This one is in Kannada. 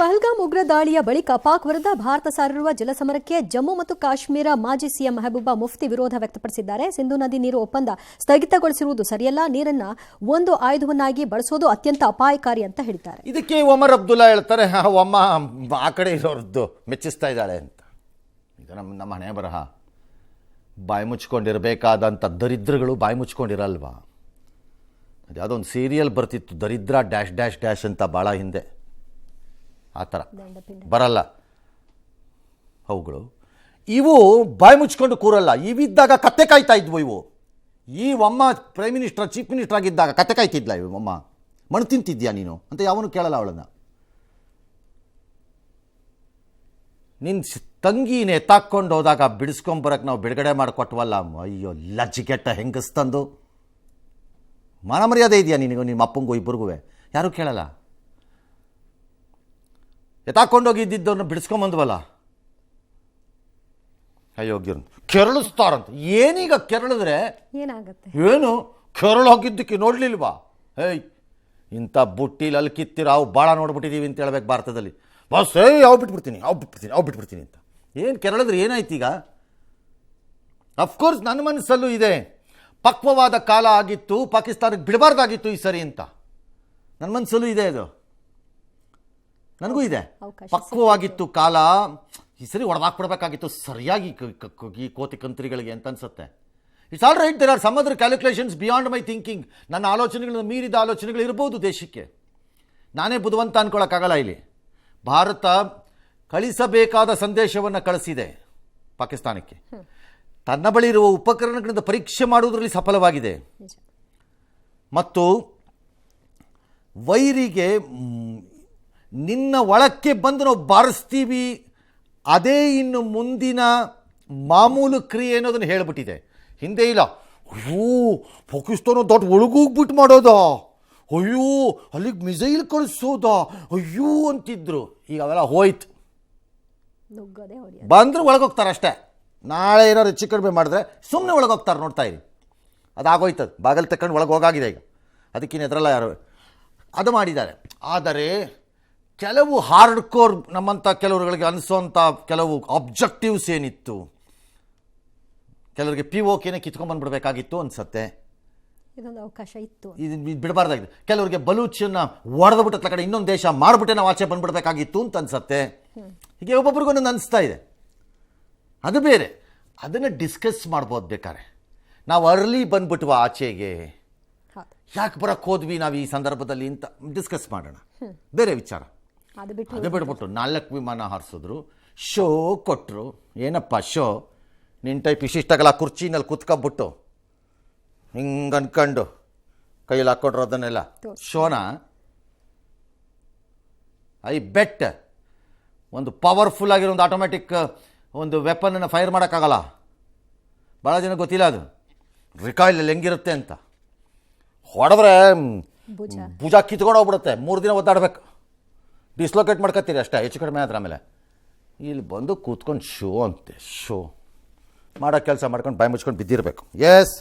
ಪಹಲ್ಗಾಮ್ ಉಗ್ರ ದಾಳಿಯ ಬಳಿಕ ಪಾಕ್ ವಿರುದ್ಧ ಭಾರತ ಸಾರಿರುವ ಜಲಸಮರಕ್ಕೆ ಜಮ್ಮು ಮತ್ತು ಕಾಶ್ಮೀರ ಮಾಜಿ ಸಿಎಂ ಮೆಹಬೂಬಾ ಮುಫ್ತಿ ವಿರೋಧ ವ್ಯಕ್ತಪಡಿಸಿದ್ದಾರೆ. ಸಿಂಧು ನದಿ ನೀರು ಒಪ್ಪಂದ ಸ್ಥಗಿತಗೊಳಿಸಿರುವುದು ಸರಿಯಲ್ಲ, ನೀರನ್ನ ಒಂದು ಆಯುಧವನ್ನಾಗಿ ಬಳಸೋದು ಅತ್ಯಂತ ಅಪಾಯಕಾರಿ ಅಂತ ಹೇಳಿದ್ದಾರೆ. ಇದಕ್ಕೆ ಒಮರ್ ಅಬ್ದುಲ್ಲಾ ಹೇಳ್ತಾರೆ, ಅಮ್ಮ ಆ ಕಡೆ ಇರೋರ್ದು ಮೆಚ್ಚಿಸ್ತಾ ಇದ್ದಾಳೆ ಅಂತ. ಇದು ನಮ್ಮ ಹಣೆ ಬರಹ. ಬಾಯಿ ಮುಚ್ಕೊಂಡಿರಬೇಕಾದಂಥ ದರಿದ್ರಗಳು ಬಾಯಿ ಮುಚ್ಕೊಂಡಿರಲ್ವಾ? ಅದು ಯಾವುದೋ ಒಂದು ಸೀರಿಯಲ್ ಬರ್ತಿತ್ತು, ದರಿದ್ರ ಡ್ಯಾಶ್ ಡ್ಯಾಶ್ ಡ್ಯಾಶ್ ಅಂತ, ಭಾಳ ಹಿಂದೆ. ಆ ಥರ ಬರಲ್ಲ ಅವುಗಳು. ಇವು ಬಾಯಿ ಮುಚ್ಕೊಂಡು ಕೂರಲ್ಲ. ಇವಿದ್ದಾಗ ಕತ್ತೆ ಕಾಯ್ತಾ ಇದ್ವು ಇವು. ಈ ಅಮ್ಮ ಪ್ರೈಮ್ ಮಿನಿಸ್ಟರ್ ಚೀಫ್ ಮಿನಿಸ್ಟರ್ ಆಗಿದ್ದಾಗ ಕತ್ತೆ ಕಾಯ್ತಿದ್ಲ ಇವು. ಅಮ್ಮ ಮಣ್ಣು ತಿಂತಿದ್ಯಾ ನೀನು ಅಂತ ಯಾವನು ಕೇಳಲ್ಲ ಅವಳನ್ನು. ನಿನ್ನ ತಂಗಿನ ಎತ್ತಾಕೊಂಡು ಹೋದಾಗ ಬಿಡಿಸ್ಕೊಂಬರಕ್ಕೆ ನಾವು ಬಿಡುಗಡೆ ಮಾಡಿಕೊಟ್ವಲ್ಲ, ಅಯ್ಯೋ ಲಜ್ಜಿಗೆಟ್ಟ ಹೆಂಗಸ್ತಂದು. ಮಾನ ಮರ್ಯಾದೆ ಇದೆಯಾ ನಿನಗೂ, ನಿಮ್ಮ ಅಪ್ಪಂಗೂ ಇಬ್ಬರಿಗೂ? ಯಾರೂ ಕೇಳಲ್ಲ. ಎತ್ತಾಕೊಂಡೋಗಿದ್ದವ್ರನ್ನ ಬಿಡಿಸ್ಕೊಂಬಂದ್ವಲ್ಲ, ಅಯೋಗ್ಯರು ಕೆರಳಿಸ್ತಾರಂತ. ಏನೀಗ ಕೆರಳಿದ್ರೆ ಏನಾಗುತ್ತೆ? ಏನು ಕೆರಳು ಹೋಗಿದ್ದಕ್ಕೆ ನೋಡ್ಲಿಲ್ವಾ? ಹೇಯ್, ಇಂಥ ಬುಟ್ಟಿಲಿ ಅಲ್ಲಿ ಕಿತ್ತಿರಾವು ಭಾಳ ನೋಡ್ಬಿಟ್ಟಿದ್ದೀವಿ ಅಂತ ಹೇಳ್ಬೇಕು ಭಾರತದಲ್ಲಿ. ಬಸ್ ಅವು ಬಿಟ್ಬಿಡ್ತೀನಿ ಅಂತ. ಏನು ಕೆರಳಿದ್ರೆ ಏನಾಯ್ತು ಈಗ? ಅಫ್ಕೋರ್ಸ್ ನನ್ನ ಮನಸ್ಸಲ್ಲೂ ಇದೆ, ಪಕ್ವವಾದ ಕಾಲ ಆಗಿತ್ತು, ಪಾಕಿಸ್ತಾನಕ್ಕೆ ಬಿಡಬಾರ್ದಾಗಿತ್ತು ಈ ಸರಿ ಅಂತ ನನ್ನ ಮನಸ್ಸಲ್ಲೂ ಇದೆ. ಅದು ನನಗೂ ಇದೆ. ಪಕ್ವವಾಗಿತ್ತು ಕಾಲ, ಈ ಸರಿ ಹೊಡೆದಾಕ್ಬಿಡ್ಬೇಕಾಗಿತ್ತು ಸರಿಯಾಗಿ ಈ ಕೋತಿ ಕಂತ್ರಿಗಳಿಗೆ ಅಂತ ಅನ್ಸುತ್ತೆ. It's all right, there are some other calculations beyond my thinking. ನನ್ನ ಆಲೋಚನೆಗಳನ್ನು ಮೀರಿದ ಆಲೋಚನೆಗಳು ಇರ್ಬೋದು ದೇಶಕ್ಕೆ. ನಾನೇ ಬುದ್ಧಿವಂತ ಅನ್ಕೊಳ್ಳೋಕ್ಕಾಗಲ್ಲ. ಇಲ್ಲಿ ಭಾರತ ಕಳಿಸಬೇಕಾದ ಸಂದೇಶವನ್ನು ಕಳಿಸಿದೆ ಪಾಕಿಸ್ತಾನಕ್ಕೆ. ತನ್ನ ಬಳಿ ಇರುವ ಉಪಕರಣಗಳಿಂದ ಪರೀಕ್ಷೆ ಮಾಡುವುದರಲ್ಲಿ ಸಫಲವಾಗಿದೆ. ಮತ್ತು ವೈರಿಗೆ ನಿನ್ನ ಒಳಕ್ಕೆ ಬಂದು ನಾವು ಬಾರಿಸ್ತೀವಿ, ಅದೇ ಇನ್ನು ಮುಂದಿನ ಮಾಮೂಲು ಕ್ರಿಯೆ ಅನ್ನೋದನ್ನು ಹೇಳಿಬಿಟ್ಟಿದೆ. ಹಿಂದೆ ಇಲ್ಲ, ಅಯ್ಯೋ ಪಾಕಿಸ್ತಾನ ದೊಡ್ಡ ಒಳಗೋಗ್ಬಿಟ್ಟು ಮಾಡೋದಾ, ಅಯ್ಯೋ ಅಲ್ಲಿಗೆ ಮಿಸೈಲ್ ಕಳಿಸೋದಾ, ಅಯ್ಯೋ ಅಂತಿದ್ರು. ಈಗ ಅವೆಲ್ಲ ಹೋಯ್ತು. ಬಂದರೂ ಒಳಗೋಗ್ತಾರೆ ಅಷ್ಟೇ. ನಾಳೆ ಏನಾದ್ರು ಹೆಚ್ಚು ಕಡಿಮೆ ಮಾಡಿದ್ರೆ ಸುಮ್ಮನೆ ಒಳಗೋಗ್ತಾರೆ, ನೋಡ್ತಾ ಇರಿ. ಅದಾಗೋಯ್ತದೆ, ಬಾಗಿಲು ತಗೊಂಡು ಒಳಗೆ ಹೋಗಾಗಿದೆ ಈಗ. ಅದಕ್ಕಿನ್ನ ಎದುರಲ್ಲ ಯಾರು ಅದು ಮಾಡಿದ್ದಾರೆ. ಆದರೆ ಕೆಲವು ಹಾರ್ಡ್ ಕೋರ್ ನಮ್ಮಂಥ ಕೆಲವರುಗಳಿಗೆ ಅನಿಸೋಂಥ ಕೆಲವು ಆಬ್ಜೆಕ್ಟಿವ್ಸ್ ಏನಿತ್ತು, ಕೆಲವರಿಗೆ POKನೇ ಕಿತ್ಕೊಂಡ್ಬಂದ್ಬಿಡ್ಬೇಕಾಗಿತ್ತು ಅನ್ಸತ್ತೆ. ಇದೊಂದು ಅವಕಾಶ ಇತ್ತು, ಇದು ಬಿಡಬಾರ್ದಾಗಿದೆ. ಕೆಲವರಿಗೆ ಬಲೂಚನ್ನ ಹೊಡೆದ್ಬಿಟ್ಟ ಕಡೆ ಇನ್ನೊಂದು ದೇಶ ಮಾಡಿಬಿಟ್ಟೆ ನಾವು ಆಚೆ ಬಂದ್ಬಿಡ್ಬೇಕಾಗಿತ್ತು ಅಂತ ಅನ್ಸತ್ತೆ. ಹೀಗೆ ಒಬ್ಬೊಬ್ರಿಗೂ ಒಂದೊಂದು ಅನಿಸ್ತಾ ಇದೆ. ಅದು ಬೇರೆ, ಅದನ್ನು ಡಿಸ್ಕಸ್ ಮಾಡ್ಬೋದು ಬೇಕಾರೆ. ನಾವು ಅರ್ಲಿ ಬಂದ್ಬಿಟ್ವ ಆಚೆಗೆ, ಯಾಕೆ ಬರೋಕ್ಕೆ ಹೋದ್ವಿ ನಾವು ಈ ಸಂದರ್ಭದಲ್ಲಿ ಅಂತ ಡಿಸ್ಕಸ್ ಮಾಡೋಣ, ಬೇರೆ ವಿಚಾರ. ಅದು ಬಿಟ್ಬಿಟ್ಟು 4 ವಿಮಾನ ಹಾರಿಸಿದ್ರು, ಶೋ ಕೊಟ್ಟರು. ಏನಪ್ಪ ಶೋ? ನಿನ್ನ ಟೈಪ್ ಇಷ್ಟಿಷ್ಟಾಗಲ್ಲ ಕುರ್ಚಿನಲ್ಲಿ ಕೂತ್ಕೊಬಿಟ್ಟು ಹಿಂಗೆ ಅನ್ಕೊಂಡು ಕೈಯಲ್ಲಿ ಹಾಕ್ಕೊಟ್ರು ಅದನ್ನೆಲ್ಲ ಶೋನಾ? ಐ ಬೆಟ್ ಒಂದು ಪವರ್ಫುಲ್ ಆಗಿರೋ ಒಂದು ಆಟೋಮ್ಯಾಟಿಕ್ ಒಂದು ವೆಪನನ್ನು ಫೈರ್ ಮಾಡೋಕ್ಕಾಗಲ್ಲ. ಭಾಳ ಜನ ಗೊತ್ತಿಲ್ಲ ಅದು ರಿಕಾಯಿಲ್ ಹೆಂಗಿರುತ್ತೆ ಅಂತ. ಹೊಡೆದ್ರೆ ಭುಜ ಕಿತ್ಕೊಂಡು ಹೋಗ್ಬಿಡುತ್ತೆ. 3 ದಿನ ಒದ್ದಾಡ್ಬೇಕು, ಡಿಸ್ಲೊಕೇಟ್ ಮಾಡ್ಕೊತೀರಿ ಅಷ್ಟೇ, ಹೆಚ್ಚು ಕಡಿಮೆ ಆದ್ರೆ. ಆಮೇಲೆ ಇಲ್ಲಿ ಬಂದು ಕೂತ್ಕೊಂಡು ಶೋ ಅಂತೆ, ಶೋ ಮಾಡೋ ಕೆಲಸ ಮಾಡ್ಕೊಂಡು ಬಾಯಿ ಮುಚ್ಕೊಂಡು ಬಿದ್ದಿರಬೇಕು. ಎಸ್.